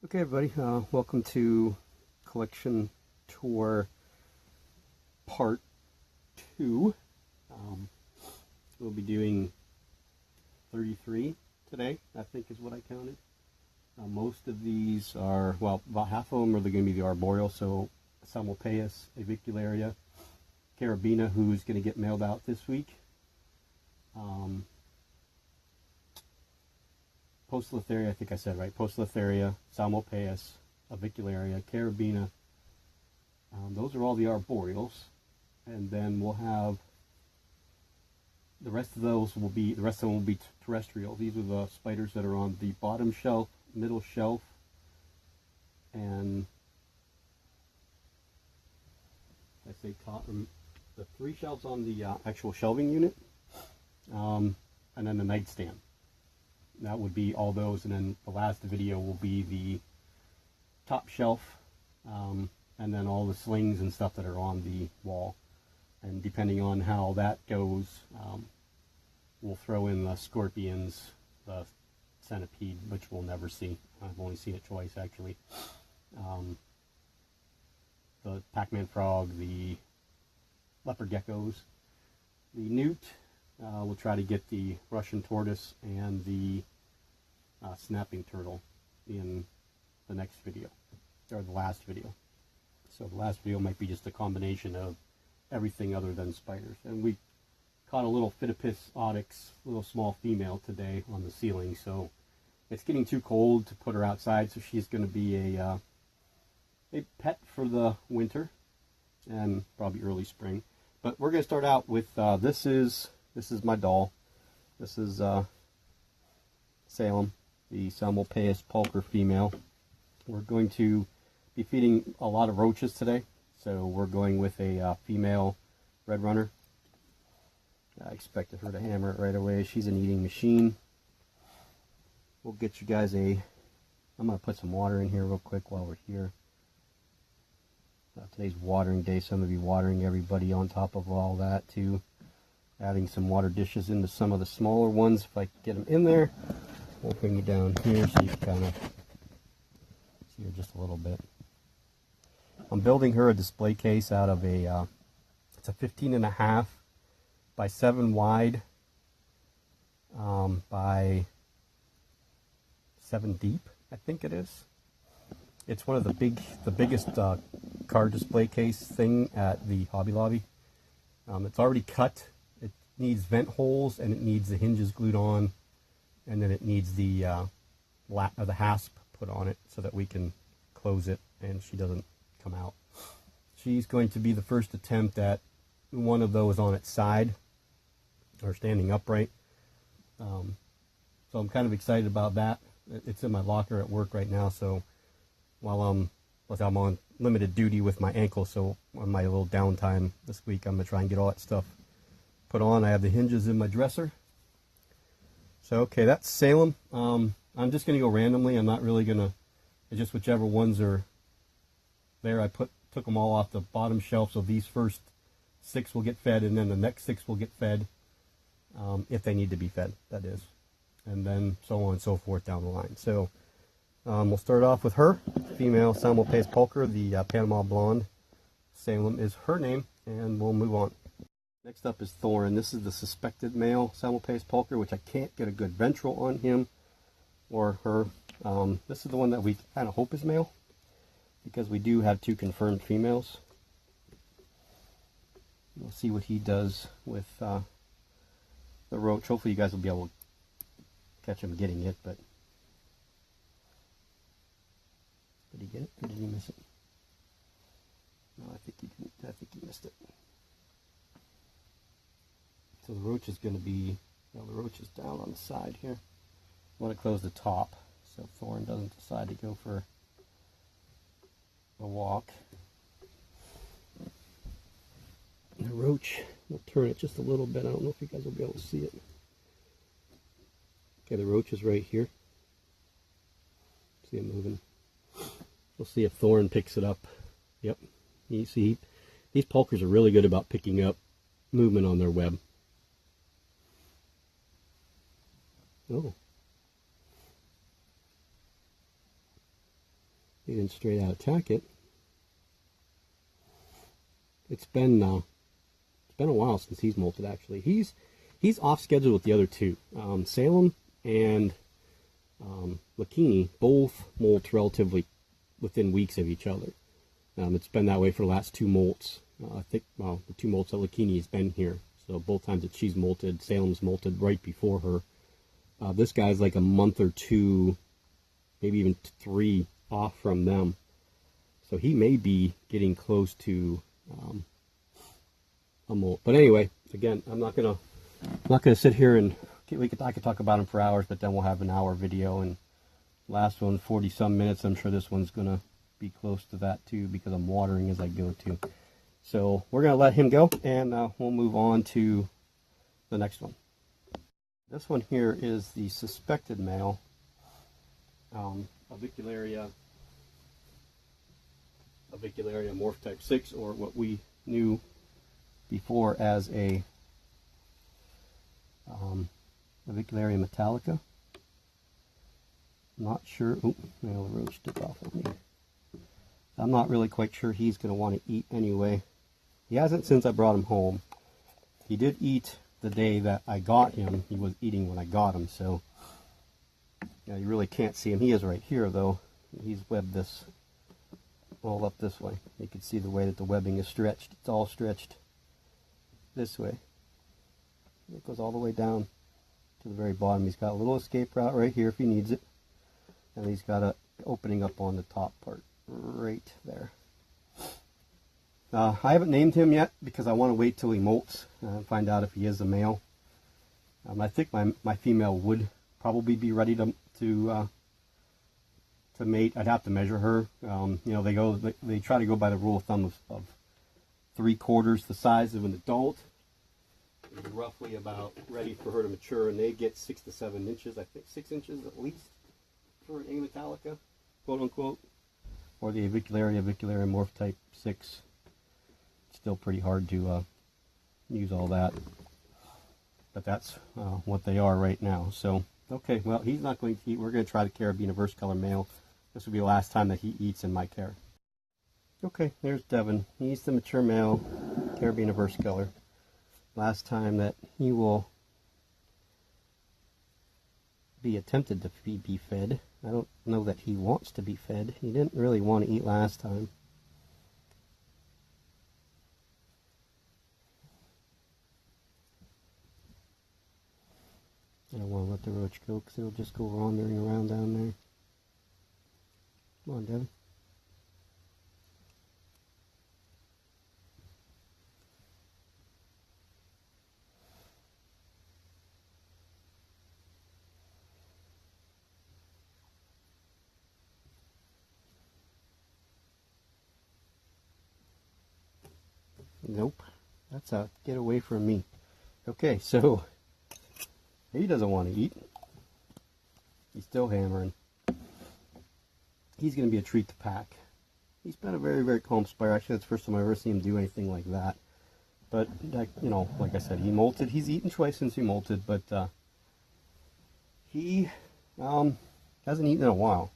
Okay, everybody, welcome to collection tour part 2. We'll be doing 33 today, I think is what I counted. Most of these are, well, about half of them are going to be the arboreal, so Simulpaeus, avicularia, carabina, who's going to get mailed out this week. Poecilotheria, I think I said right. Poecilotheria, Simulpaeus, avicularia, carabina. Those are all the arboreals, and then we'll have the rest of those will be terrestrial. These are the spiders that are on the bottom shelf, middle shelf, and I say top. The 3 shelves on the actual shelving unit, and then the nightstand. That would be all those, and then the last video will be the top shelf, and then all the slings and stuff that are on the wall. And depending on how that goes, we'll throw in the scorpions, the centipede, which we'll never see. I've only seen it twice, actually. The Pac-Man frog, the leopard geckos, the newt. We'll try to get the Russian tortoise and the snapping turtle in the next video, or the last video. So the last video might be just a combination of everything other than spiders. And we caught a little Phidippus oryx, little small female today on the ceiling, so it's getting too cold to put her outside, so she's going to be a pet for the winter and probably early spring. But we're going to start out with this is my doll. This is Salem, the Simulpaeus pulcher female. We're going to be feeding a lot of roaches today, so we're going with a female red runner. I expected her to hammer it right away. She's an eating machine. We'll get you guys I'm going to put some water in here real quick while we're here. Today's watering day, so I'm going to be watering everybody on top of all that too. Adding some water dishes into some of the smaller ones if I can get them in there. We'll bring you down here so you can kind of see her just a little bit. I'm building her a display case out of it's a 15.5 by 7 wide by 7 deep, I think it is. It's one of the biggest car display case thing at the Hobby Lobby. It's already cut. It needs vent holes, and it needs the hinges glued on, and then it needs the hasp put on it so that we can close it and she doesn't come out. She's going to be the first attempt at one of those on its side or standing upright. So I'm kind of excited about that. It's in my locker at work right now, so while I'm on limited duty with my ankle, so on my little downtime this week, I'm going to try and get all that stuff put on. I have the hinges in my dresser. So, okay, that's Salem. I'm just going to go randomly. I'm not really going to, it's just whichever ones are there. I took them all off the bottom shelf, so these first 6 will get fed, and then the next 6 will get fed, if they need to be fed, that is. And then so on and so forth down the line. So, we'll start off with her, female Simulpaeus pulcher, the Panama blonde. Salem is her name, and we'll move on. Next up is Thorin. This is the suspected male Simulpaeus pulcher, which I can't get a good ventral on him or her. This is the one that we kind of hope is male, because we do have 2 confirmed females. We'll see what he does with the roach. Hopefully you guys will be able to catch him getting it, but did he get it, or did he miss it? No, I think he didn't. I think he missed it. So the roach is going to be, well, the roach is down on the side here. I want to close the top so Thorin doesn't decide to go for a walk. And the roach, we'll turn it just a little bit. I don't know if you guys will be able to see it. Okay, the roach is right here. See it moving. We'll see if Thorin picks it up. Yep. You see, these pulchers are really good about picking up movement on their web. Oh. He didn't straight out attack it. It's been a while since he's molted. Actually, he's off schedule with the other two. Salem and Lakini both molt relatively within weeks of each other. It's been that way for the last two molts. I think, well, the two molts that Lakini has been here. So both times that she's molted, Salem's molted right before her. This guy's like a month or two, maybe even 3 off from them. So he may be getting close to a molt. But anyway, again, I'm not gonna sit here and I could talk about him for hours, but then we'll have an hour video, and last one 40 some minutes. I'm sure this one's gonna be close to that too, because I'm watering as I go too. So we're gonna let him go, and we'll move on to the next one. This one here is the suspected male, Avicularia morph type 6, or what we knew before as a Avicularia metallica. I'm not sure. Oh, well, the roach took off of me. I'm not really quite sure he's going to want to eat anyway. He hasn't since I brought him home. He did eat the day that I got him. He was eating when I got him, so yeah, you really can't see him. He is right here, though. He's webbed this all up this way. You can see the way that the webbing is stretched. It's all stretched this way. It goes all the way down to the very bottom. He's got a little escape route right here if he needs it, and he's got a opening up on the top part right there. I haven't named him yet because I want to wait till he molts and find out if he is a male. I think my female would probably be ready to mate. I'd have to measure her. You know, they try to go by the rule of thumb of 3/4 the size of an adult. Is roughly about ready for her to mature, and they get 6 to 7 inches. I think 6 inches at least for an A metallica, quote unquote, or the Avicularia morph type 6. Still pretty hard to use all that, but that's what they are right now. So okay, well, he's not going to eat. We're going to try the Caribbean verse color male. This will be the last time that he eats in my care. Okay, there's Devin. He's the mature male Caribbean verse color. Last time that he will be attempted to be fed. I don't know that he wants to be fed. He didn't really want to eat last time. I don't want to let the roach go because it'll just go wandering around down there. Come on, Devin. Nope. That's a get away from me. Okay, so he doesn't want to eat. He's still hammering. He's going to be a treat to pack. He's been a very, very calm spire. Actually, that's the first time I've ever seen him do anything like that. But, you know, like I said, he molted. He's eaten twice since he molted, but he hasn't eaten in a while.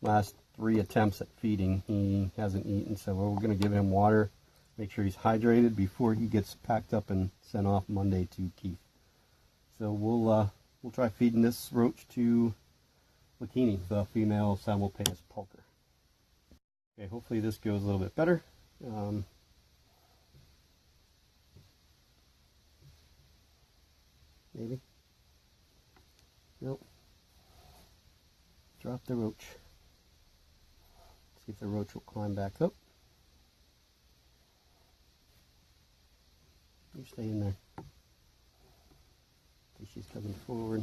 Last 3 attempts at feeding, he hasn't eaten. So we're going to give him water, make sure he's hydrated before he gets packed up and sent off Monday to Keith. So we'll try feeding this roach to Lakini, the female Simultaneous Pulcher. Okay, hopefully this goes a little bit better. Maybe. Nope. Drop the roach. See if the roach will climb back up. You stay in there. Okay, she's coming forward.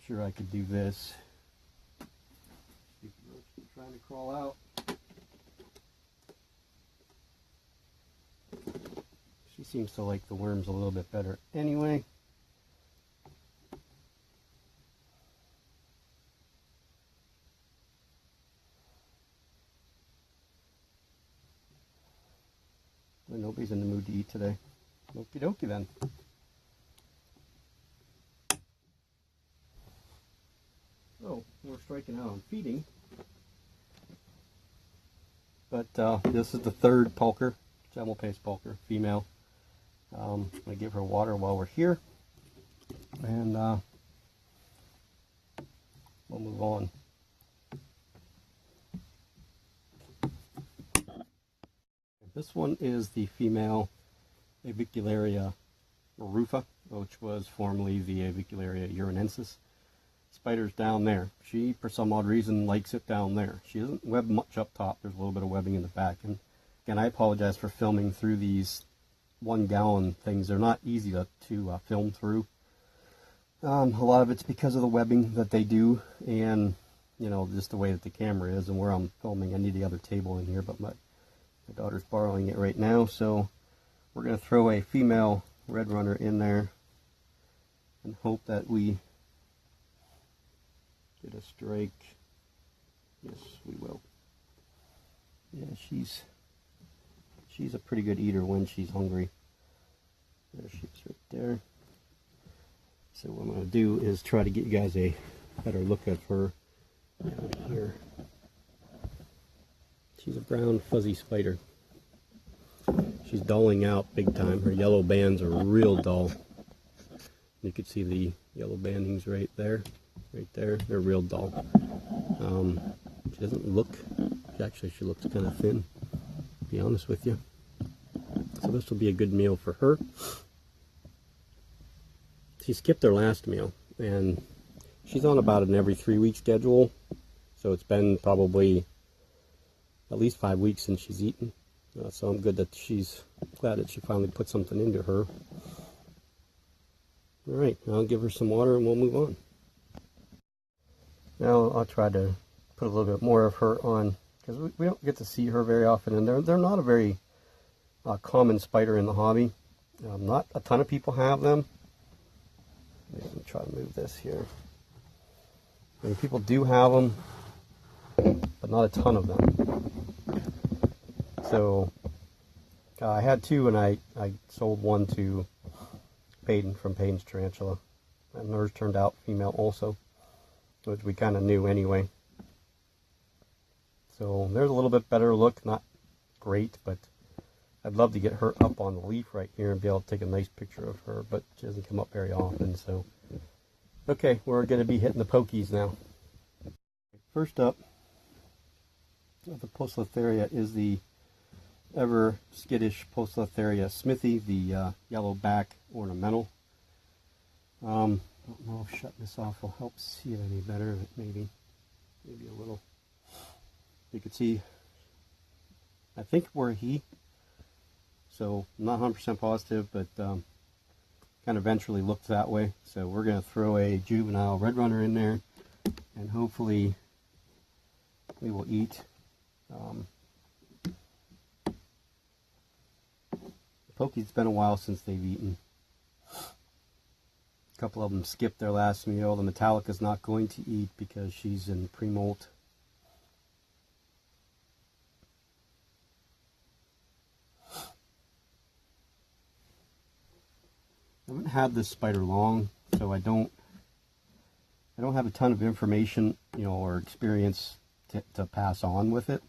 Sure, I could do this. See if the roach is trying to crawl out. She seems to like the worms a little bit better anyway. Well, nobody's in the mood to eat today. Okie dokie then. So, we're striking out on feeding. But this is the third pulker, Semmelpace pulker, female. I'm going to give her water while we're here, and we'll move on. This one is the female Avicularia rufa, which was formerly the Avicularia urinensis. Spider's down there. She, for some odd reason, likes it down there. She doesn't web much up top. There's a little bit of webbing in the back. And again, I apologize for filming through these 1 gallon things. They're not easy to film through. A lot of it's because of the webbing that they do, and you know, just the way that the camera is and where I'm filming. I need the other table in here, but my daughter's borrowing it right now, so we're going to throw a female red runner in there and hope that we get a strike. Yes, we will. Yeah, she's a pretty good eater when she's hungry. There she is right there. So what I'm going to do is try to get you guys a better look at her down here. She's a brown fuzzy spider. She's dulling out big time. Her yellow bands are real dull. You can see the yellow bandings right there. Right there. They're real dull. She doesn't look, actually she looks kind of thin, to be honest with you. So this will be a good meal for her. She skipped her last meal, and she's on about an every 3-week schedule. So it's been probably at least 5 weeks since she's eaten. So I'm glad that she finally put something into her. Alright, I'll give her some water and we'll move on. Now I'll try to put a little bit more of her on, because we don't get to see her very often, and they're not a very common spider in the hobby. Not a ton of people have them. Maybe I'm try to move this here. And people do have them, but not a ton of them. So I had 2, and I sold 1 to Peyton from Peyton's Tarantula, and hers turned out female also, which we kind of knew anyway. So there's a little bit better look, not great, but I'd love to get her up on the leaf right here and be able to take a nice picture of her, but she doesn't come up very often. So okay, we're going to be hitting the pokies now. First up, the Poecilotheria is the ever skittish Poecilotheria smithy, the yellow back ornamental. I don't know if shutting this off will help see it any better. Maybe a little. You can see, I think we're a he, so I'm not 100% positive, but kind of eventually looked that way. So we're going to throw a juvenile red runner in there, and hopefully we will eat. Pokies, it's been a while since they've eaten. A couple of them skipped their last meal. The Metallica's not going to eat because she's in pre-molt. I haven't had this spider long, so I don't have a ton of information, you know, or experience to pass on with it.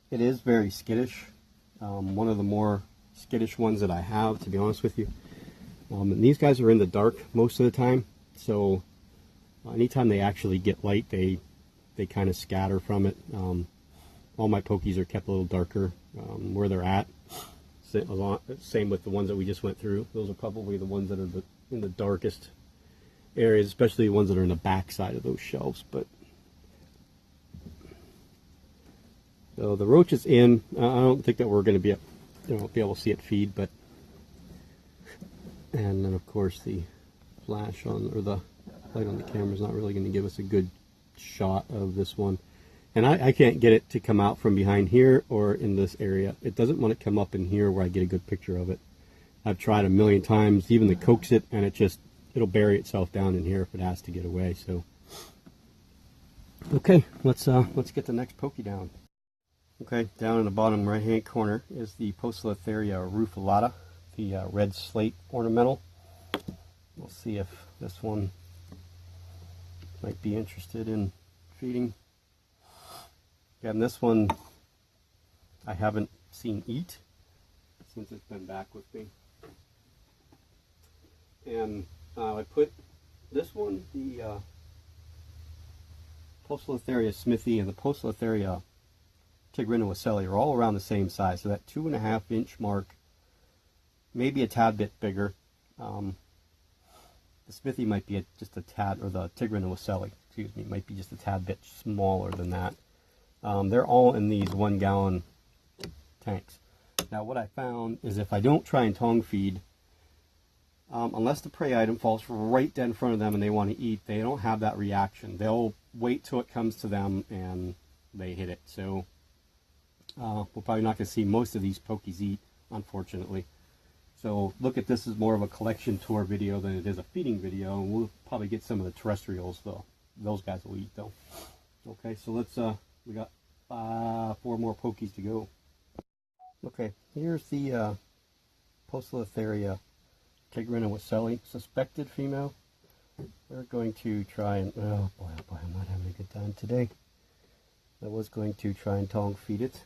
It is very skittish. One of the more skittish ones that I have, to be honest with you. And these guys are in the dark most of the time, so anytime they actually get light, they kind of scatter from it. All my pokies are kept a little darker where they're at. Same with the ones that we just went through. Those are probably the ones that are in the darkest areas, especially the ones that are in the back side of those shelves. But so the roach is in. I don't think that we're going to be able to see it feed, but and then of course the flash on, or the light on the camera is not really going to give us a good shot of this one. And I can't get it to come out from behind here or in this area. It doesn't want to come up in here where I get a good picture of it. I've tried a million times, even to coax it, and it'll bury itself down in here if it has to get away. So, okay, let's get the next pokey down. Okay, down in the bottom right-hand corner is the Poecilotheria rufilata, the red slate ornamental. We'll see if this one might be interested in feeding. Again, this one I haven't seen eat since it's been back with me. And I put this one, the Poecilotheria smithi and the Poecilotheria tigrinowasselli are all around the same size. So that 2.5 inch mark, maybe a tad bit bigger. The smithi might be just a tad, or the tigrinowasselli, excuse me, might be just a tad bit smaller than that. They're all in these 1 gallon tanks. Now what I found is if I don't try and tongue feed, unless the prey item falls right dead in front of them and they want to eat, they don't have that reaction. They'll wait till it comes to them and they hit it. So we're probably not going to see most of these pokies eat, unfortunately. So look at this as more of a collection tour video than it is a feeding video, and we'll probably get some of the terrestrials though. Those guys will eat though. Okay, so let's we got 4 more pokies to go. Okay, here's the Poecilotheria tigrinowasselli, suspected female. We're going to try and, oh boy, I'm not having a good time today. I was going to try and tongue feed it.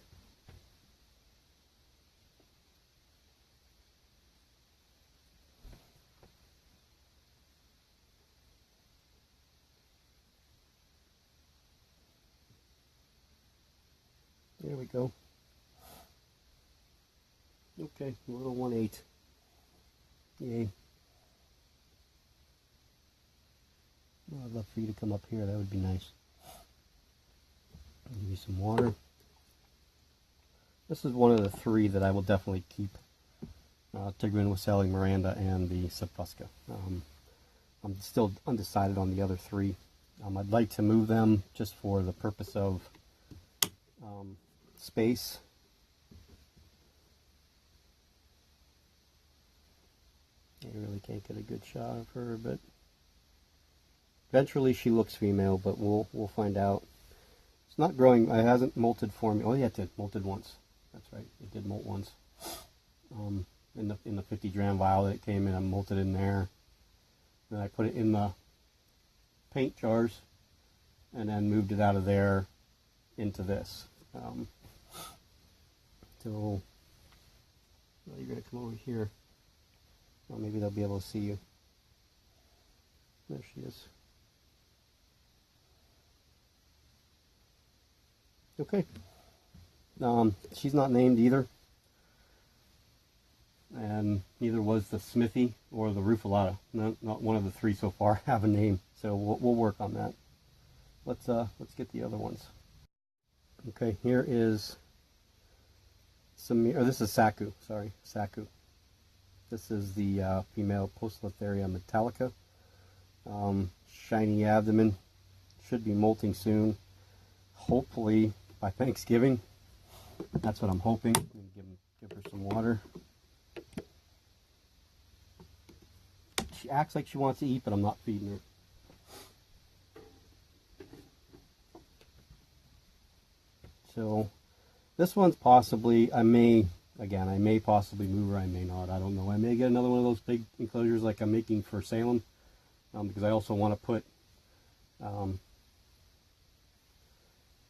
There we go. Okay, a little 1/8. Yay. Oh, I'd love for you to come up here, that would be nice. I'll give you some water. This is one of the 3 that I will definitely keep. Tigrinowasselli, Miranda, and the Subfusca. I'm still undecided on the other 3. I'd like to move them just for the purpose of space. I really can't get a good shot of her, but eventually she looks female, but we'll find out. It's not growing. It hasn't molted for me. Oh yeah, it did. Molted once. That's right. It did molt once. In the 50 gram vial that it came in, I molted in there. Then I put it in the paint jars, and then moved it out of there into this. So well, you're going to come over here. Well, maybe they'll be able to see you. There she is. Okay. She's not named either. And neither was the smithi or the rufilata. Not one of the 3 so far have a name. So we'll work on that. Let's get the other ones. Okay, here is Samir. Oh, this is Saku. Sorry, Saku. This is the female Poecilotheria metallica. Shiny abdomen. Should be molting soon. Hopefully by Thanksgiving. That's what I'm hoping. Give her some water. She acts like she wants to eat, but I'm not feeding her. So this one's possibly, I may possibly move her, I may not, I don't know. I may get another one of those big enclosures like I'm making for Salem, because I also want to put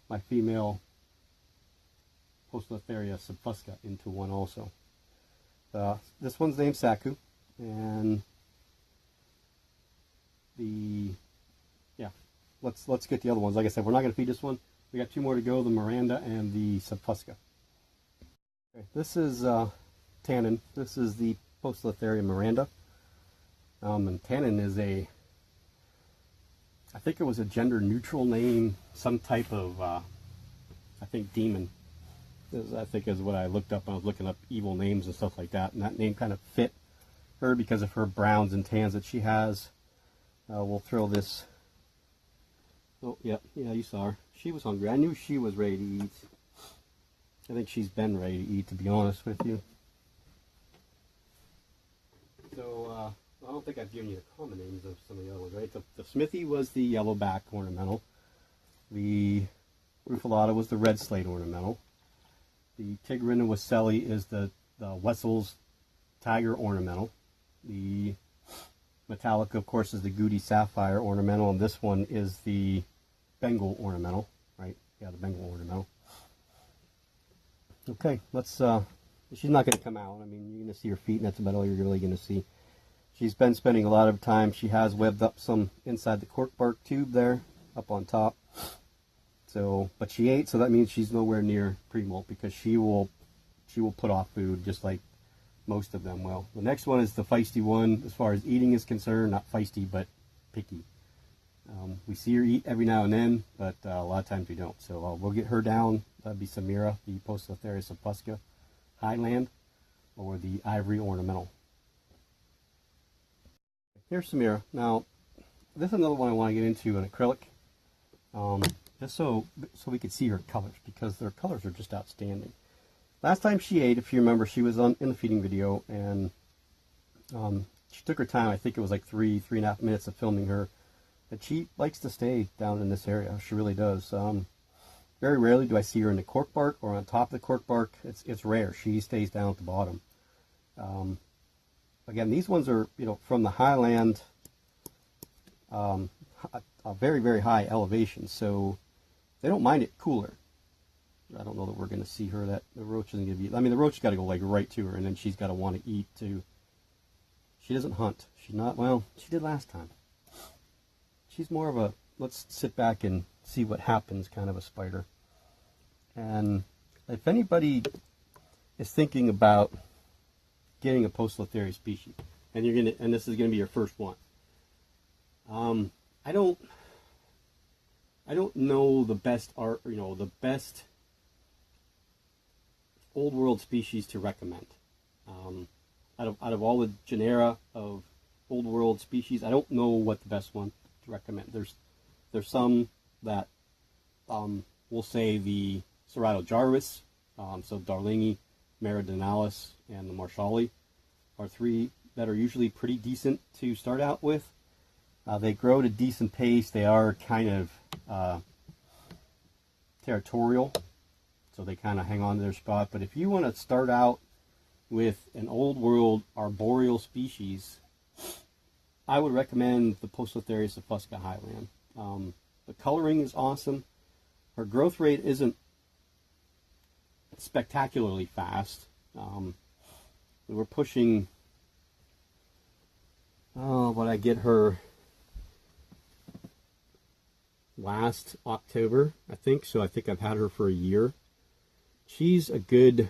my female Poecilotheria subfusca into one also. This one's named Saku, and let's get the other ones. Like I said, we're not going to feed this one. We got 2 more to go, the Miranda and the Subfusca. Okay, this is Tannin. This is the Poecilotheria Miranda. And Tannin is I think it was a gender neutral name, some type of, I think demon, I think is what I looked up when I was looking up evil names and stuff like that. And that name kind of fit her because of her browns and tans that she has. We'll throw this. Oh, yeah, you saw her. She was hungry. I knew she was ready to eat. I think she's been ready to eat, to be honest with you. So, I don't think I've given you the common names of some of the other ones, right? The smithi was the yellowback ornamental. The rufilata was the red slate ornamental. The tigrinowasselli is the Wessel's tiger ornamental. The Metallica, of course, is the Goody Sapphire ornamental, and this one is the Bengal ornamental, right? Yeah, the Bengal ornamental. Okay, let's, she's not going to come out. I mean, you're going to see her feet, and that's about all you're really going to see. She's been spending a lot of time. She has webbed up some inside the cork bark tube there, up on top. So, but she ate, so that means she's nowhere near pre-molt, because she will put off food just like most of them will. The next one is the feisty one as far as eating is concerned. Not feisty, but picky. We see her eat every now and then, but a lot of times we don't. So we'll get her down. That'd be Samira, the Poecilotheria subfusca Highland, or the Ivory Ornamental. Here's Samira. Now, this is another one I want to get into in acrylic, just so we could see her colors, because their colors are just outstanding. Last time she ate, if you remember, she was in the feeding video, and she took her time. I think it was like 3.5 minutes of filming her. But she likes to stay down in this area. She really does. Very rarely do I see her in the cork bark or on top of the cork bark. It's rare. She stays down at the bottom. Again, these ones are, you know, from the highland, a very, very high elevation, so they don't mind it cooler. I don't know that we're going to see her. That the roach isn't going to be. I mean, the roach got to go like right to her, and then she's got to want to eat too. She doesn't hunt. She's not. Well, she did last time. She's more of a let's sit back and see what happens kind of a spider. And if anybody is thinking about getting a Poecilotheria species, and this is gonna be your first one, I don't know the best art, you know, the best old world species to recommend. Out of all the genera of old world species, I don't know what the best one to recommend. There's some that we'll say the Ceratojarvis, so Darlingi, Meridionalis, and the Marshalli are three that are usually pretty decent to start out with. They grow at a decent pace. They are kind of territorial, so they kind of hang on to their spot. But if you want to start out with an old world arboreal species, I would recommend the Poecilotheria subfusca Highland. The coloring is awesome. Her growth rate isn't spectacularly fast. We're pushing, what I get her last October, I think. So I think I've had her for a year. She's a good,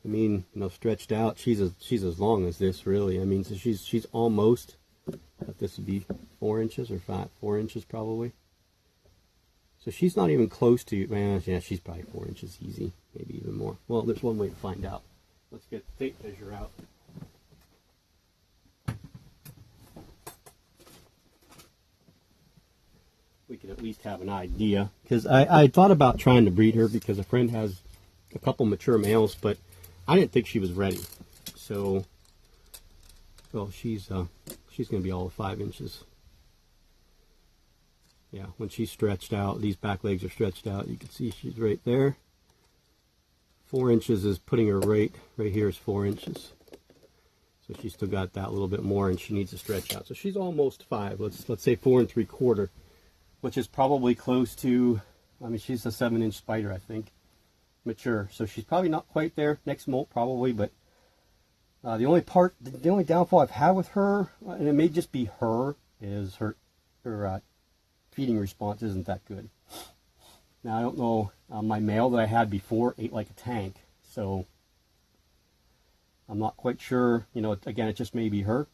I mean, you know, stretched out. She's as long as this, really. I mean, so she's almost. This would be 4 inches or 4 inches probably. So she's not even close to, man, yeah, she's probably 4 inches easy, maybe even more. Well, there's one way to find out. Let's get the tape measure out. We could at least have an idea, because I thought about trying to breed her because a friend has a couple mature males, but I didn't think she was ready. So, well, she's going to be all of 5 inches. Yeah, when she's stretched out, these back legs are stretched out. You can see she's right there. 4 inches is putting her right here is 4 inches. So she's still got that little bit more, and she needs to stretch out. So she's almost 5. Let's say 4 3/4, which is probably close to. I mean, she's a 7-inch spider, I think, mature. So she's probably not quite there. Next molt probably, but the only downfall I've had with her, and it may just be her, is her feeding response isn't that good. Now I don't know. My male that I had before ate like a tank, so I'm not quite sure. You know, again, it just may be her.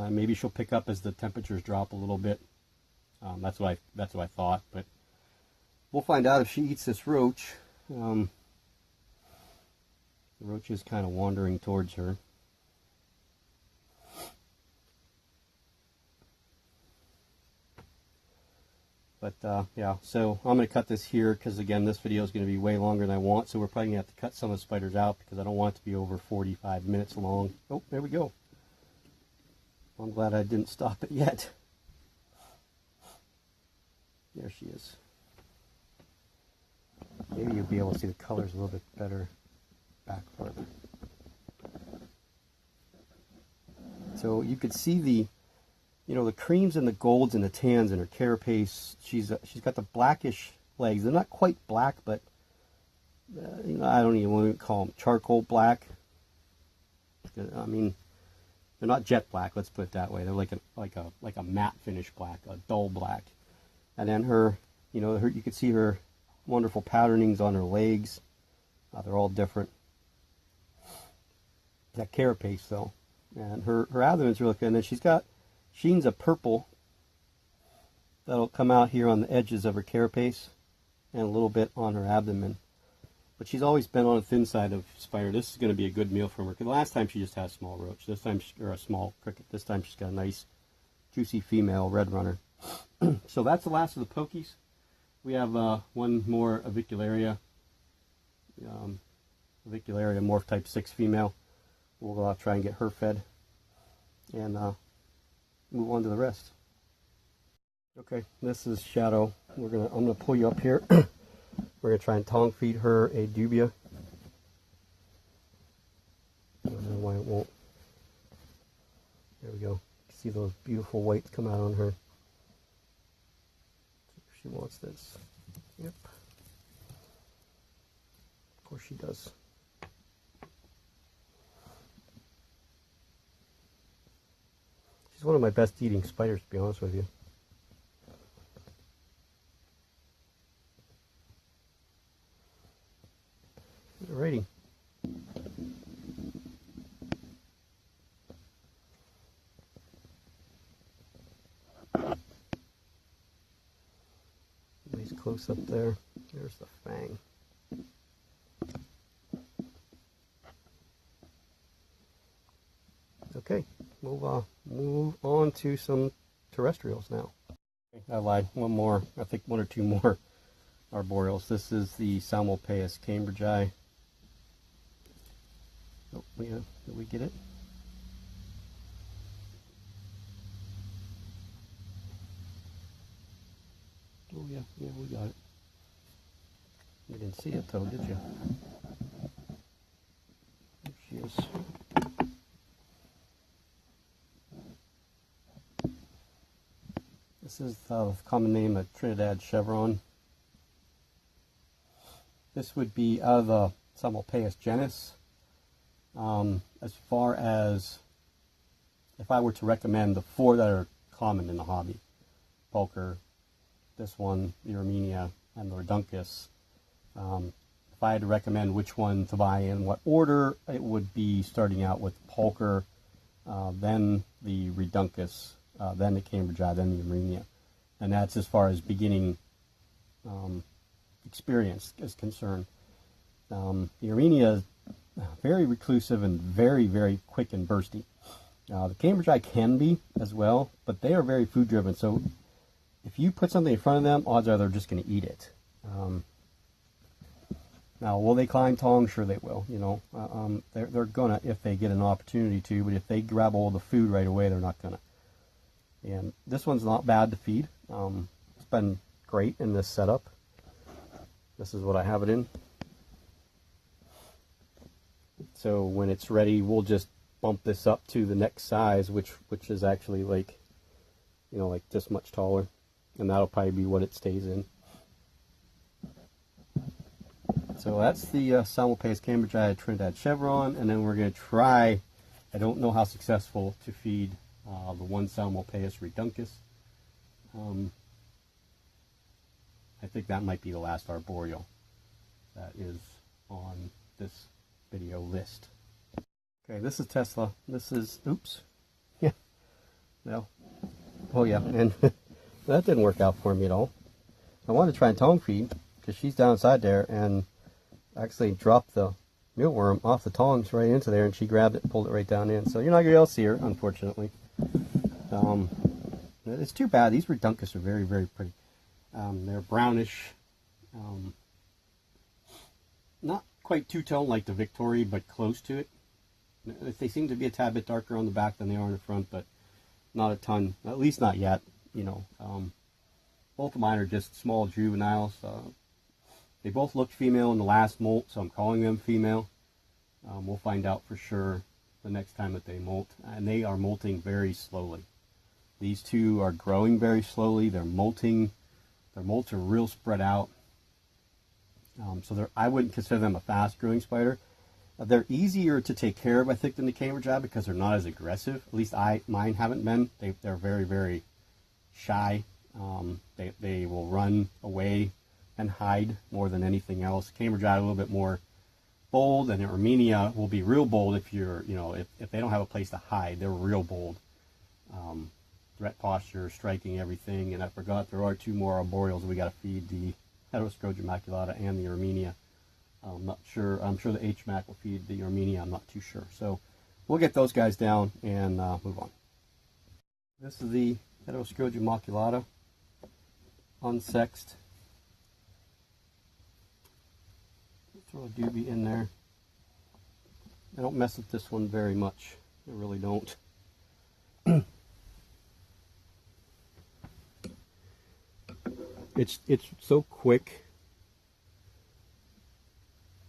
Maybe she'll pick up as the temperatures drop a little bit. That's what I thought, but we'll find out if she eats this roach. The roach is kind of wandering towards her. But yeah, so I'm going to cut this here because, again, this video is going to be way longer than I want. So we're probably going to have to cut some of the spiders out because I don't want it to be over 45 minutes long. Oh, there we go. I'm glad I didn't stop it yet. There she is. Maybe you'll be able to see the colors a little bit better back farther. So you could see the, you know, the creams and the golds and the tans in her carapace. She's got the blackish legs. They're not quite black, but you know, I don't even want to call them charcoal black. I mean, they're not jet black. Let's put it that way. They're like a matte finish black, a dull black. And then her, you know, you can see her wonderful patternings on her legs. They're all different. That carapace though, and her abdomen's really good. And then she's got sheens of purple that'll come out here on the edges of her carapace, and a little bit on her abdomen. But she's always been on the thin side of spider. This is going to be a good meal for her. Because the last time she just had a small roach. This time, or a small cricket. This time she's got a nice, juicy female red runner. So that's the last of the pokies. We have one more avicularia. Avicularia morph type 6 female. We'll try and get her fed. And move on to the rest. Okay, this is Shadow. I'm gonna pull you up here. We're going to try and tongue feed her a dubia. I don't know why it won't. There we go. See those beautiful whites come out on her. She wants this. Yep. Of course she does. She's one of my best eating spiders, to be honest with you. Alrighty. Nice close up there. There's the fang. Okay, move on to some terrestrials now. I lied. One more. I think one or two more arboreals. This is the Salmopaeus cambridgei. Oh, yeah, did we get it? Oh yeah, we got it. You didn't see it though, did you? There she is. This is the common name of Trinidad chevron. This would be out of the Salmopaeus genus. As far as if I were to recommend the 4 that are common in the hobby, Pulcher, this one, the Armenia, and the Reduncus, if I had to recommend which one to buy in what order, it would be starting out with Pulcher, then the Reduncus, then the cambridgei, then the Armenia. And that's as far as beginning experience is concerned. The Armenia is very reclusive and very, very quick and bursty. The cambridgei can be as well, but they are very food driven. So if you put something in front of them, odds are they're just going to eat it. Now, will they climb tongs? Sure they will. You know, they're gonna if they get an opportunity to. But if they grab all the food right away, they're not gonna. And this one's not bad to feed. It's been great in this setup. This is what I have it in. So when it's ready, we'll just bump this up to the next size, which is actually like, you know, like this much taller, and that'll probably be what it stays in. So that's the Salmopaeus cambridgei Trinidad chevron, and then we're going to try, I don't know how successful, to feed the one Salmopaeus reduncus. I think that might be the last arboreal that is on this video list. Okay, this is Tesla. This is, oops. Yeah. No. Oh yeah, and that didn't work out for me at all. I wanted to try and tongue feed, because she's down inside there, and actually dropped the mealworm off the tongs right into there, and she grabbed it and pulled it right down in. So you're not going to be able to see her, unfortunately. It's too bad. These reduncus are very, very pretty. They're brownish. Not quite two-tone like the Victoria, but close to it. They seem to be a tad bit darker on the back than they are in the front, but not a ton. At least not yet. You know, both of mine are just small juveniles. They both looked female in the last molt, so I'm calling them female. We'll find out for sure the next time that they molt, and they are molting very slowly. These two are growing very slowly. They're molting. Their molts are real spread out. So I wouldn't consider them a fast growing spider. They're easier to take care of, I think, than the Cambridge Eye because they're not as aggressive. At least mine haven't been. They're very, very shy. They will run away and hide more than anything else. Cambridge Eye a little bit more bold, and Armenia will be real bold if you're, if they don't have a place to hide, they're real bold. Threat posture, striking everything, and I forgot there are two more arboreals we got to feed, the Heteroscrogia maculata and the Armenia. I'm not sure. I'm sure the HMAC will feed the Armenia. I'm not too sure. So we'll get those guys down and move on. This is the Heteroscrogia maculata, unsexed. Throw a doobie in there. I don't mess with this one very much. I really don't. It's so quick,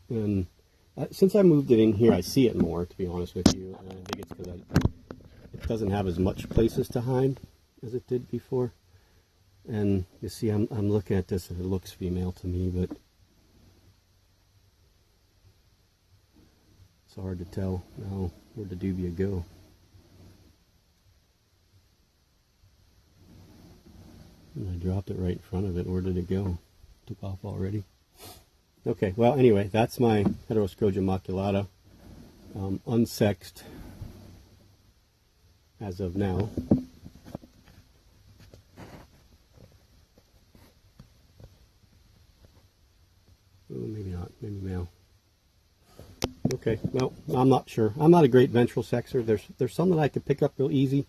and since I moved it in here, I see it more, to be honest with you. And I think it's because it doesn't have as much places to hide as it did before. And you see, I'm looking at this, and it looks female to me, but it's hard to tell now where the dubia go. And I dropped it right in front of it. Where did it go? Took off already. Okay, well, anyway, that's my Heteroscrogia maculata, unsexed as of now. Oh, maybe not. Maybe male. Okay, well, I'm not sure. I'm not a great ventral sexer. There's some that I could pick up real easy,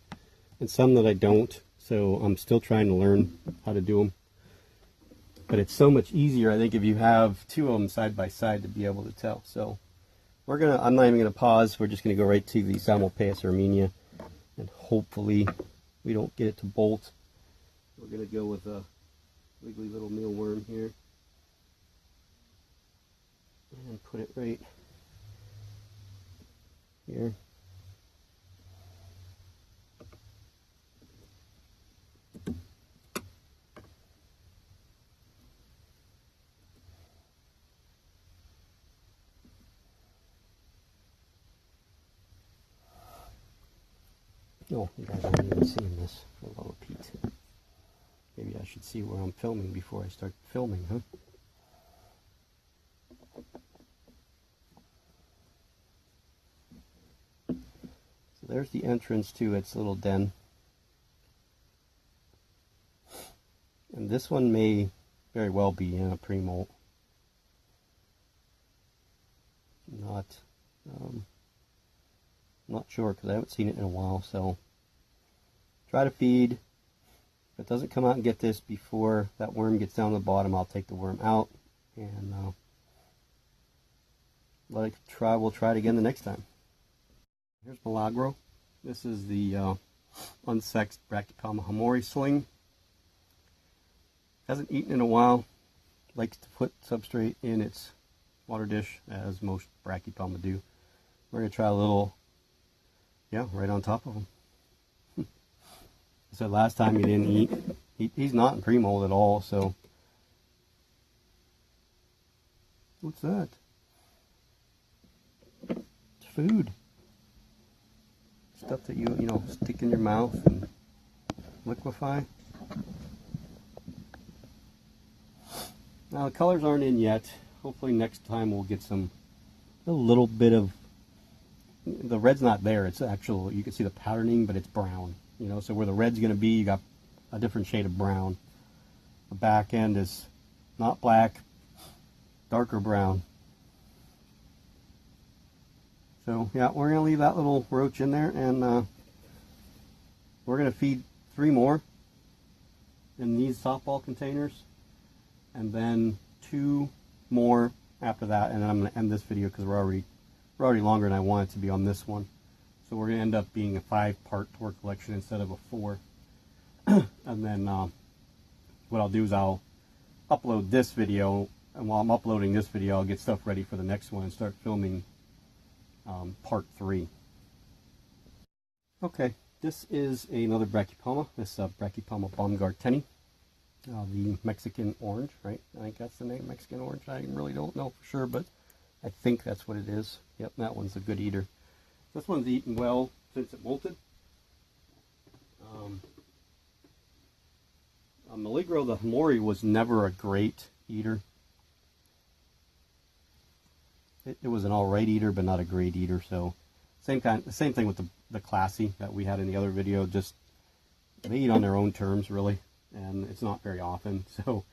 and some that I don't. So I'm still trying to learn how to do them. But it's so much easier, I think, if you have two of them side by side to be able to tell. So I'm not even gonna pause. We're just gonna go right to the Salmopaeus armenia, and hopefully we don't get it to bolt. We're gonna go with a wiggly little mealworm here. And put it right here. Oh, you guys aren't even seeing this. For the love of Pete. Maybe I should see where I'm filming before I start filming, huh? So there's the entrance to its little den. And this one may very well be in a pre-molt. Not sure because I haven't seen it in a while, so try to feed. If it doesn't come out and get this before that worm gets down to the bottom, I'll take the worm out and let it try. We'll try it again the next time. Here's Milagro. This is the unsexed Brachypelma hamori sling. Hasn't eaten in a while. Likes to put substrate in its water dish, as most Brachypelma do. We're going to try a little, yeah, right on top of him. I said last time he didn't eat. He's not in pre-mold at all, so. What's that? It's food. Stuff that you stick in your mouth and liquefy. Now the colors aren't in yet. Hopefully next time we'll get a little bit of, the red's not there. It's actual, you can see the patterning, but it's brown. So where the red's going to be, you got a different shade of brown. The back end is not black, darker brown. So yeah, we're going to leave that little roach in there, and we're going to feed 3 more in these softball containers, and then 2 more after that, and then I'm going to end this video because we're already longer than I want it to be on this one. So we're going to end up being a 5-part tour collection instead of a 4. And then what I'll do is I'll upload this video, and while I'm uploading this video, I'll get stuff ready for the next one and start filming part 3. Okay, this is another Brachypelma. This Brachypelma baumgarteni, the Mexican orange, right? I think that's the name, Mexican orange. I really don't know for sure, but I think that's what it is. Yep, that one's a good eater. This one's eaten well since it molted. Maligro the Hamori was never a great eater. It was an alright eater, but not a great eater. So same thing with the classy that we had in the other video. Just they eat on their own terms, really, and it's not very often. So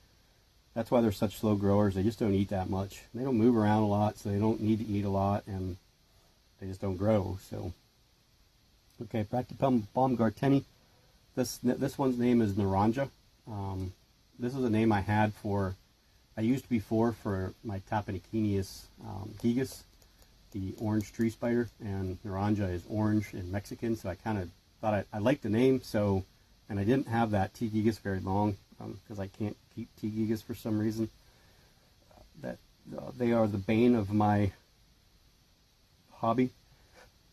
that's why they're such slow growers. They just don't eat that much. They don't move around a lot, so they don't need to eat a lot, and they just don't grow. So okay, Brachypelma baumgarteni. This one's name is Naranja. This is a name I used before for my Tapenikinius gigas, the orange tree spider, and Naranja is orange in Mexican, so I kind of thought I liked the name. So, and I didn't have that T. gigas very long because I can't keep T. gigas for some reason. They are the bane of my hobby.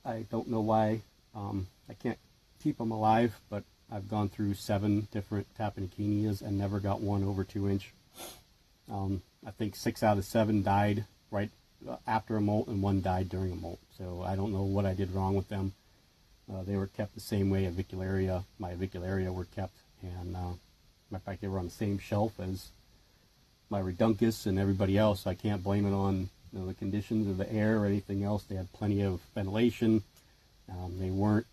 I don't know why. I can't keep them alive, but I've gone through 7 different Tapenikinias and never got one over 2 inch. I think 6 out of 7 died right after a molt, and 1 died during a molt. So I don't know what I did wrong with them. They were kept the same way my Avicularia were kept, and in fact they were on the same shelf as my Reduncus and everybody else. So I can't blame it on the conditions of the air or anything else. They had plenty of ventilation. They were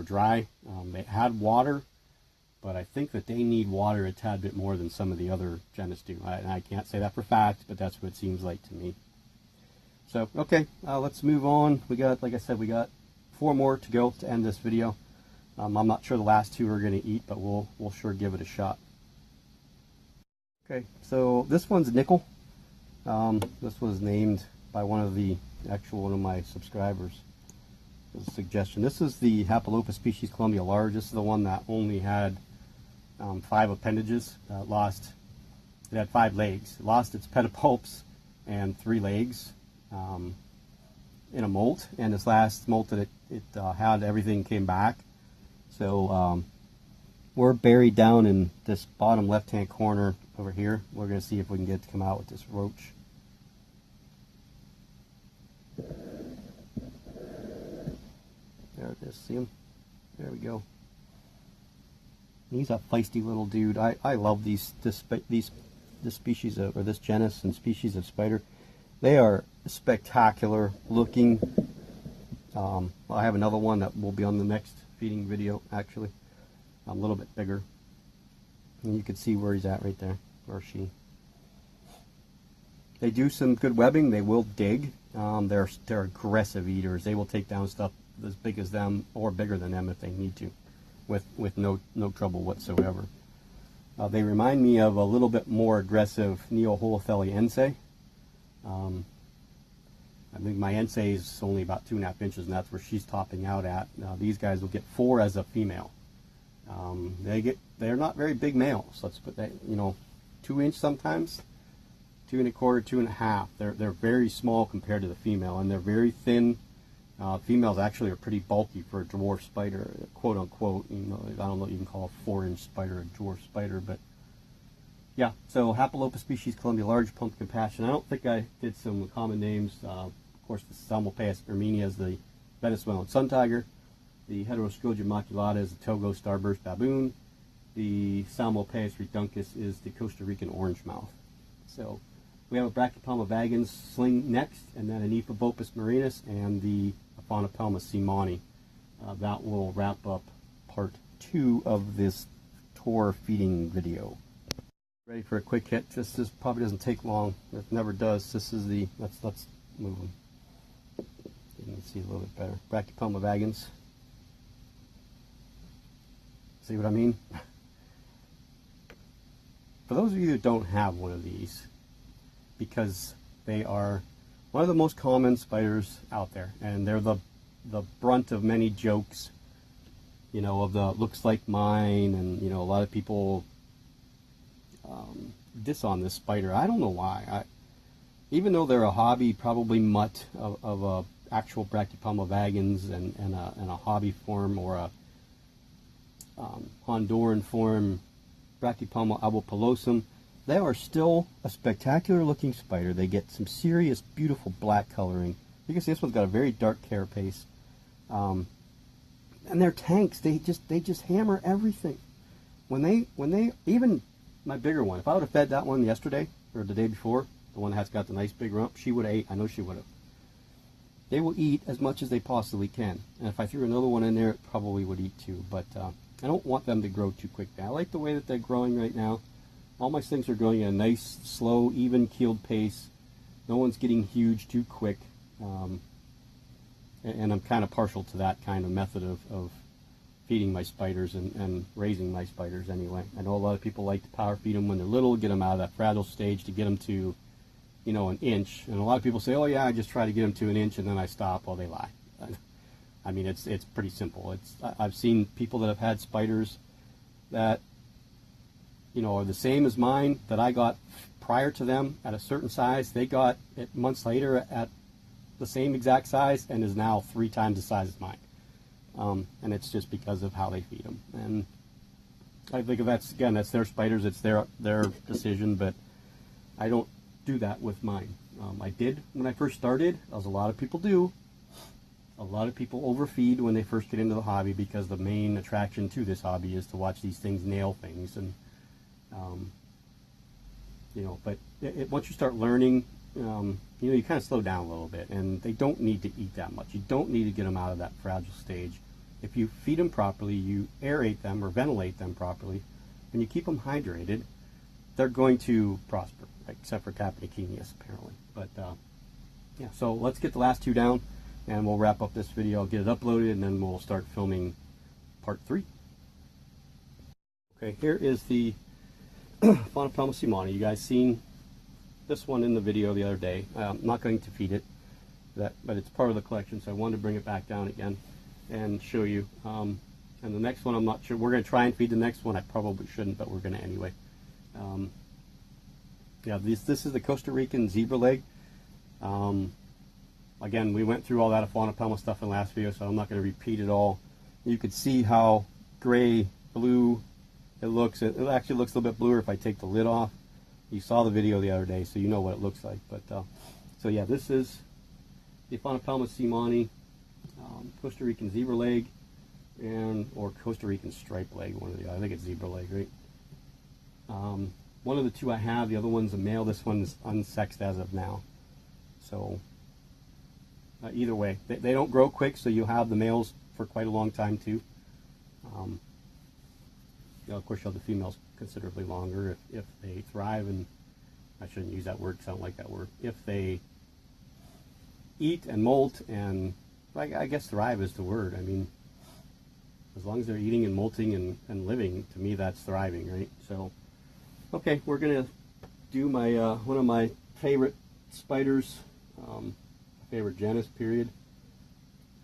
dry. They had water, but I think that they need water a tad bit more than some of the other genus do. I can't say that for fact, but that's what it seems like to me. So, okay, let's move on. Like I said, we got 4 more to go to end this video. I'm not sure the last 2 are going to eat, but we'll sure give it a shot. Okay, so this one's Nickel. This was named by one of my subscribers. A suggestion. This is the Hapalopa species Columbia large. This is the one that only had 5 appendages. It had 5 legs. It lost its pedipalps and 3 legs in a molt, and this last molt that it had, everything came back. So we're buried down in this bottom left hand corner over here. We're going to see if we can get it to come out with this roach. There it is, see him? There we go. He's a feisty little dude. I love this species of, or this genus and species of spider. They are spectacular looking. I have another one that will be on the next feeding video, actually. A little bit bigger. And you can see where he's at right there, or she. They do some good webbing. They will dig. They're aggressive eaters. They will take down stuff as big as them or bigger than them if they need to, with no trouble whatsoever. They remind me of a little bit more aggressive Neoholotheliense. I think my Ense is only about 2.5 inches, and that's where she's topping out at. These guys will get 4 as a female. They're not very big males. Let's put that, 2 inch sometimes, 2 1/4, 2.5. They're very small compared to the female, and they're very thin. Females actually are pretty bulky for a dwarf spider, quote unquote. I don't know if you can call a 4-inch spider a dwarf spider, but yeah. So Hapalopa species Columbia large, pumpkin passion. I don't think I did some common names. Of course, the Salmopaeus erminia is the Venezuelan sun tiger. The Heteroscogia maculata is the Togo starburst baboon. The Salmopaeus reduncus is the Costa Rican orange mouth. So we have a Brachypelma vagans sling next, and then an Ephebopus marinus, and the Aphonopelma seemani. That will wrap up part 2 of this tour feeding video. Ready for a quick hit. This probably doesn't take long. It never does. This is the, let's move them. You can see a little bit better. Brachypelma vagans. See what I mean? For those of you that don't have one of these, because they are one of the most common spiders out there, and they're the brunt of many jokes, of the looks like mine, and a lot of people diss on this spider. I don't know why. Even though they're a hobby, probably mutt of a actual Brachypelma vagans and a hobby form or a Honduran form Brachypelma albopilosum, they are still a spectacular looking spider. They get some serious beautiful black coloring. You can see this one's got a very dark carapace. And they're tanks. They just hammer everything. When they even my bigger one, if I would have fed that one yesterday or the day before, the one that's got the nice big rump, she would have ate. I know she would have. They will eat as much as they possibly can. And if I threw another one in there, it probably would eat too. But I don't want them to grow too quick. I like the way that they're growing right now. All my things are growing at a nice, slow, even-keeled pace. No one's getting huge too quick. And I'm kind of partial to that kind of method of feeding my spiders and raising my spiders anyway. I know a lot of people like to power feed them when they're little, get them out of that fragile stage to get them to, you know, an inch. And a lot of people say, oh yeah, I just try to get them to an inch and then I stop. Well, they lie. I mean, it's pretty simple. I've seen people that have had spiders that, you know, are the same as mine that I got prior to them at a certain size. They got it months later at the same exact size and is now 3 times the size as mine. And it's just because of how they feed them. And I think that's their spiders, it's their decision, but I don't do that with mine. I did when I first started, as a lot of people do. A lot of people overfeed when they first get into the hobby because the main attraction to this hobby is to watch these things nail things. And you know, but once you start learning, you know, you kind of slow down a little bit, and they don't need to eat that much. You don't need to get them out of that fragile stage. If you feed them properly, you aerate them or ventilate them properly, and you keep them hydrated, they're going to prosper, except for Caponichinius apparently. But yeah, so let's get the last 2 down, and we'll wrap up this video. I'll get it uploaded, and then we'll start filming part 3. Okay, here is the Faunopelma siemani. You guys seen this one in the video the other day. I'm not going to feed it, but it's part of the collection, so I wanted to bring it back down again and show you. And the next one, I'm not sure. We're going to try and feed the next one. I probably shouldn't, but we're going to anyway. Yeah, this is the Costa Rican zebra leg. Again, we went through all that Faunopelma stuff in the last video, so I'm not going to repeat it all. You could see how gray, blue it looks. It actually looks a little bit bluer if I take the lid off. You saw the video the other day, so you know what it looks like. But so yeah, this is the Faunopelma siemani, Costa Rican zebra leg, or Costa Rican stripe leg. One of the, I think it's zebra leg, right? One of the 2 I have. The other one's a male. This one's unsexed as of now. So either way, they don't grow quick, so you'll have the males for quite a long time too. You know, of course, you'll have the females considerably longer if they thrive, and I shouldn't use that word because I don't like that word. If they eat and molt, and I guess thrive is the word. I mean, as long as they're eating and molting and living, to me that's thriving, right? So, okay, we're gonna do my one of my favorite spiders, favorite genus, period.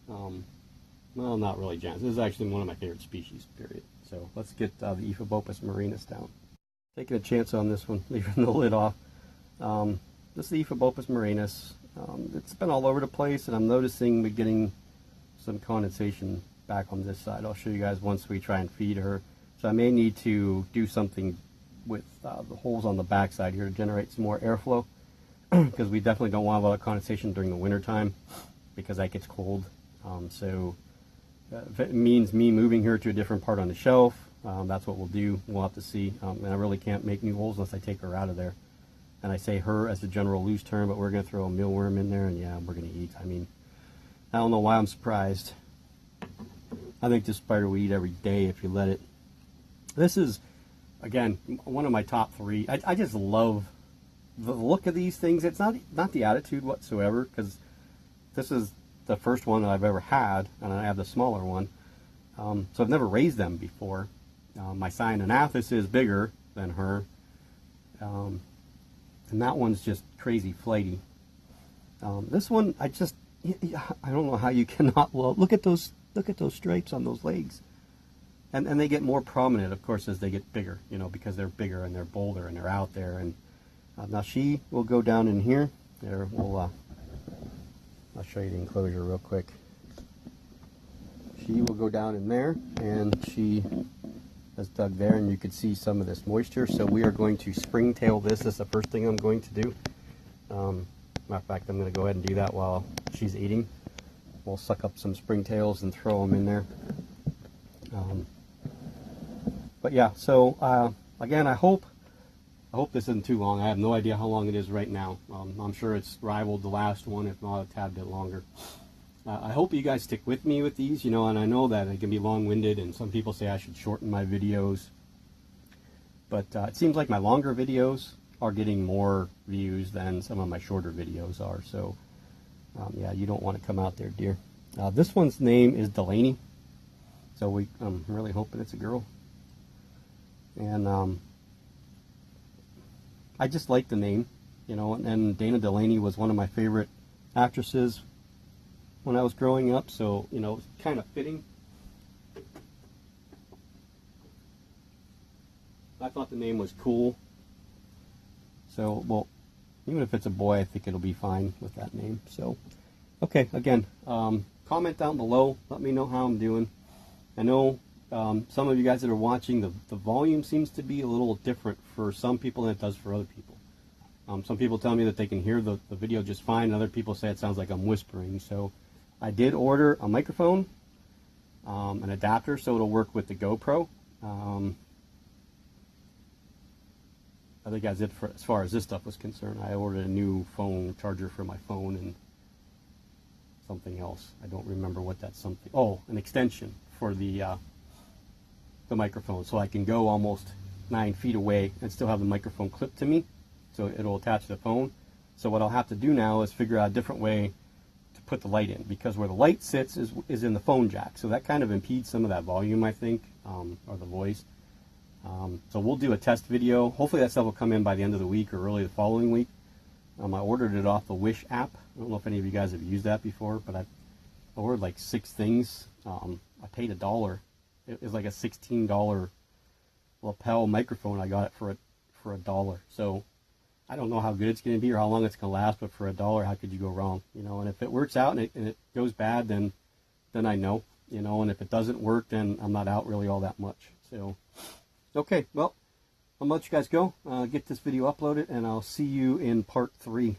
Well, not really genus. This is actually one of my favorite species, period. So let's get the Ephebopus marinus down. Taking a chance on this one, leaving the lid off. This is the Ephebopus marinus. It's been all over the place, and I'm noticing we're getting some condensation back on this side. I'll show you guys once we try and feed her. So I may need to do something with the holes on the back side here to generate some more airflow, because we definitely don't want a lot of condensation during the winter time because that gets cold. If it means me moving her to a different part on the shelf, that's what we'll do. We'll have to see. And I really can't make new holes unless I take her out of there. And I say her as a general loose term, but we're going to throw a mealworm in there, and yeah, we're going to eat. I mean, I don't know why I'm surprised. I think this spider will eat every day if you let it. This is, again, one of my top 3. I just love the look of these things. It's not the attitude whatsoever, because this is the first one that I've ever had, and I have the smaller one. So I've never raised them before. My Cyananathus is bigger than her, and that one's just crazy flighty. This one, I don't know how you cannot. Well, look at those stripes on those legs, and they get more prominent, of course, as they get bigger. You know, because they're bigger and they're bolder and they're out there. And now she will go down in here. There, we'll I'll show you the enclosure real quick. She will go down in there, and she has dug there, and you can see some of this moisture. So we are going to springtail this. This is the first thing I'm going to do. Matter of fact, I'm going to go ahead and do that while she's eating. We'll suck up some springtails and throw them in there. But yeah, so again, I hope this isn't too long. I have no idea how long it is right now. I'm sure it's rivaled the last one, if not a tad bit longer. I hope you guys stick with me with these, you know, and I know that it can be long-winded, and some people say I should shorten my videos. But it seems like my longer videos are getting more views than some of my shorter videos are. So, yeah, you don't want to come out there, dear. This one's name is Delaney. So I'm really hoping it's a girl. And I just like the name, you know, and Dana Delaney was one of my favorite actresses when I was growing up, so, you know, it's kind of fitting. I thought the name was cool. So, well, even if it's a boy, I think it'll be fine with that name. So, okay, again, comment down below. Let me know how I'm doing. I know some of you guys that are watching, the volume seems to be a little different for some people than it does for other people. Some people tell me that they can hear the video just fine, and other people say it sounds like I'm whispering. So I did order a microphone, an adapter, so it'll work with the GoPro. I think that's it for as far as this stuff was concerned. I ordered a new phone charger for my phone and something else. I don't remember what that's something. Oh, an extension for the microphone, so I can go almost 9 feet away and still have the microphone clipped to me, so it'll attach to the phone. So what I'll have to do now is figure out a different way to put the light in, because where the light sits is in the phone jack, so that kind of impedes some of that volume, I think, or the voice. So we'll do a test video. Hopefully that stuff will come in by the end of the week or early the following week. I ordered it off the Wish app. I don't know if any of you guys have used that before, but I ordered like 6 things. I paid $1. It was like a $16 lapel microphone. I got it for $1. So I don't know how good it's going to be or how long it's going to last, but for $1, how could you go wrong? You know, and if it works out and it goes bad, then I know, you know, and if it doesn't work, then I'm not out really all that much. So, okay, well, I'll let you guys go, get this video uploaded, and I'll see you in part 3.